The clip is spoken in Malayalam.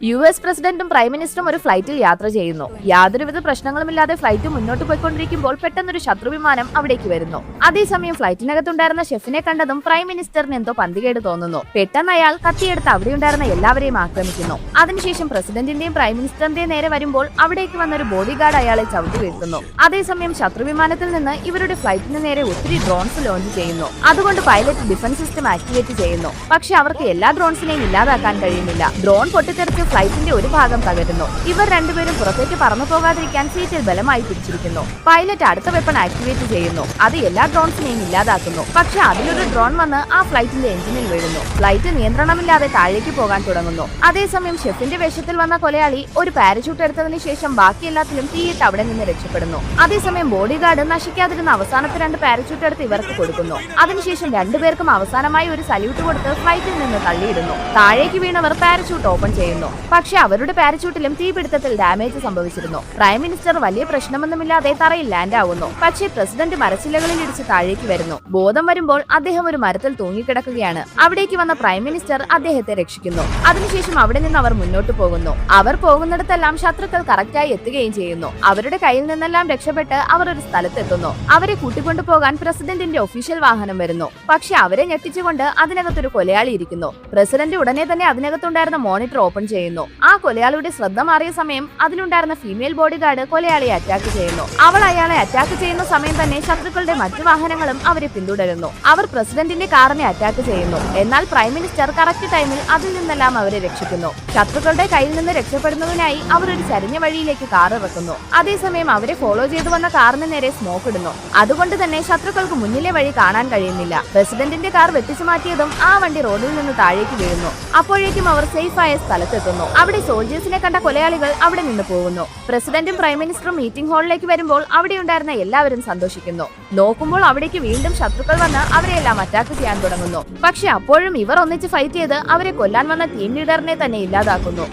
US പ്രസിഡന്റും പ്രൈം മിനിസ്റ്ററും ഒരു ഫ്ലൈറ്റിൽ യാത്ര ചെയ്യുന്നു. യാതൊരുവിധ പ്രശ്നങ്ങളുമില്ലാതെ ഫ്ലൈറ്റ് മുന്നോട്ട് പോയിക്കൊണ്ടിരിക്കുമ്പോൾ പെട്ടെന്നൊരു ശത്രു വിമാനം അവിടേക്ക് വരുന്നു. അതേസമയം ഫ്ലൈറ്റിനകത്തുണ്ടായിരുന്ന ഷെഫിനെ കണ്ടതും പ്രൈം മിനിസ്റ്ററിന് എന്തോ പന്തികേട് തോന്നുന്നു. പെട്ടെന്ന് അയാൾ കത്തിയെടുത്ത് അവിടെയുണ്ടായിരുന്ന എല്ലാവരെയും ആക്രമിക്കുന്നു. അതിനുശേഷം പ്രസിഡന്റിന്റെയും പ്രൈം മിനിസ്റ്ററിന്റെയും നേരെ വരുമ്പോൾ അവിടേക്ക് വന്നൊരു ബോഡി ഗാർഡ് അയാളെ ചവിട്ടി വീഴ്ത്തുന്നു. അതേസമയം ശത്രു വിമാനത്തിൽ നിന്ന് ഇവരുടെ ഫ്ലൈറ്റിന് നേരെ ഒത്തിരി ഡ്രോൺസ് ലോഞ്ച് ചെയ്യുന്നു. അതുകൊണ്ട് പൈലറ്റ് ഡിഫൻസ് സിസ്റ്റം ആക്ടിവേറ്റ് ചെയ്യുന്നു. പക്ഷെ അവർക്ക് എല്ലാ ഡ്രോൺസിനെയും ഇല്ലാതാക്കാൻ കഴിയുന്നില്ല. ഡ്രോൺ പൊട്ടിത്തെറിച്ച് ഫ്ലൈറ്റിന്റെ ഒരു ഭാഗം തകരുന്നു. ഇവർ രണ്ടുപേരും പുറത്തേക്ക് പറന്നു പോകാതിരിക്കാൻ സീറ്റിൽ ബലമായി പിടിച്ചിരിക്കുന്നു. പൈലറ്റ് അടുത്ത വെപ്പൺ ആക്ടിവേറ്റ് ചെയ്യുന്നു. അത് എല്ലാ ഡ്രോൺസിനെയും ഇല്ലാതാക്കുന്നു. പക്ഷെ അതിലൊരു ഡ്രോൺ വന്ന് ആ ഫ്ലൈറ്റിന്റെ എഞ്ചിനിൽ വീഴുന്നു. ഫ്ലൈറ്റ് നിയന്ത്രണമില്ലാതെ താഴേക്ക് പോകാൻ തുടങ്ങുന്നു. അതേസമയം ഷെഫിന്റെ വേഷത്തിൽ വന്ന കൊലയാളി ഒരു പാരച്യൂട്ട് എടുത്തതിന് ശേഷം ബാക്കി എല്ലാത്തിലും തീയിട്ട് അവിടെ നിന്ന് രക്ഷപ്പെടുന്നു. അതേസമയം ബോഡി ഗാർഡ് നശിക്കാതിരുന്ന അവസാനത്തെ 2 പാരച്യൂട്ട് എടുത്ത് ഇവർക്ക് കൊടുക്കുന്നു. അതിനുശേഷം രണ്ടുപേർക്കും അവസാനമായി ഒരു സല്യൂട്ട് കൊടുത്ത് ഫ്ലൈറ്റിൽ നിന്ന് തള്ളിയിടുന്നു. താഴേക്ക് വീണവർ പാരച്യൂട്ട് ഓപ്പൺ ചെയ്യുന്നു. പക്ഷെ അവരുടെ പാരച്യൂട്ടിലും തീപിടുത്തത്തിൽ ഡാമേജ് സംഭവിച്ചിരുന്നു. പ്രൈം മിനിസ്റ്റർ വലിയ പ്രശ്നമൊന്നുമില്ലാതെ തറയിൽ ലാൻഡ് ആവുന്നു. പക്ഷേ പ്രസിഡന്റ് മരച്ചില്ലകളിൽ ഇടിച്ച് താഴേക്ക് വരുന്നു. ബോധം വരുമ്പോൾ അദ്ദേഹം ഒരു മരത്തിൽ തൂങ്ങിക്കിടക്കുകയാണ്. അവിടേക്ക് വന്ന പ്രൈം മിനിസ്റ്റർ അദ്ദേഹത്തെ രക്ഷിക്കുന്നു. അതിനുശേഷം അവിടെ നിന്ന് അവർ മുന്നോട്ട് പോകുന്നു. അവർ പോകുന്നിടത്തെല്ലാം ശത്രുക്കൾ കറക്റ്റായി എത്തുകയും ചെയ്യുന്നു. അവരുടെ കയ്യിൽ നിന്നെല്ലാം രക്ഷപ്പെട്ട് അവർ ഒരു സ്ഥലത്തെത്തുന്നു. അവരെ കൂട്ടിക്കൊണ്ടുപോകാൻ പ്രസിഡന്റിന്റെ ഒഫീഷ്യൽ വാഹനം വരുന്നു. പക്ഷെ അവരെ ഞെട്ടിച്ചുകൊണ്ട് അതിനകത്തൊരു കൊലയാളി ഇരിക്കുന്നു. പ്രസിഡന്റ് ഉടനെ തന്നെ അതിനകത്തുണ്ടായിരുന്ന മോണിറ്റർ ഓപ്പൺ ചെയ്യുന്നു. ആ കൊലയാളിയുടെ ശ്രദ്ധ മാറിയ സമയം അതിലുണ്ടായിരുന്ന ഫീമെയിൽ ബോഡി ഗാർഡ് കൊലയാളിയെ അറ്റാക്ക് ചെയ്യുന്നു. അവൾ അയാളെ അറ്റാക്ക് ചെയ്യുന്ന സമയം തന്നെ ശത്രുക്കളുടെ മറ്റു വാഹനങ്ങളും അവരെ പിന്തുടരുന്നു. അവർ പ്രസിഡന്റിന്റെ കാറിനെ അറ്റാക്ക് ചെയ്യുന്നു. എന്നാൽ പ്രൈം മിനിസ്റ്റർ കറക്റ്റ് ടൈമിൽ അതിൽ നിന്നെല്ലാം അവരെ രക്ഷിക്കുന്നു. ശത്രുക്കളുടെ കയ്യിൽ നിന്ന് രക്ഷപ്പെടുന്നതിനായി അവർ ഒരു ചരിഞ്ഞ വഴിയിലേക്ക് കാർ ഇറക്കുന്നു. അതേസമയം അവരെ ഫോളോ ചെയ്തു വന്ന കാറിന് നേരെ സ്മോക്ക് ഇടുന്നു. അതുകൊണ്ട് തന്നെ ശത്രുക്കൾക്ക് മുന്നിലെ വഴി കാണാൻ കഴിയുന്നില്ല. പ്രസിഡന്റിന്റെ കാർ വെട്ടിച്ചു മാറ്റിയതും ആ വണ്ടി റോഡിൽ നിന്ന് താഴേക്ക് വീഴുന്നു. അപ്പോഴേക്കും അവർ സേഫായ സ്ഥലത്തെത്തുന്നു. അവിടെ സോൾജേഴ്സിനെ കണ്ട കൊലയാളികൾ അവിടെ നിന്ന് പോകുന്നു. പ്രസിഡന്റും പ്രൈം മിനിസ്റ്ററും മീറ്റിംഗ് ഹാളിലേക്ക് വരുമ്പോൾ അവിടെ ഉണ്ടായിരുന്ന എല്ലാവരും സന്തോഷിക്കുന്നു. നോക്കുമ്പോൾ അവിടേക്ക് വീണ്ടും ശത്രുക്കൾ വന്ന് അവരെയെല്ലാം അറ്റാക്ക് ചെയ്യാൻ തുടങ്ങുന്നു. പക്ഷെ അപ്പോഴും ഇവർ ഒന്നിച്ച് ഫൈറ്റ് ചെയ്ത് അവരെ കൊല്ലാൻ വന്ന ടീം ലീഡറിനെ തന്നെ ഇല്ലാതാക്കുന്നു.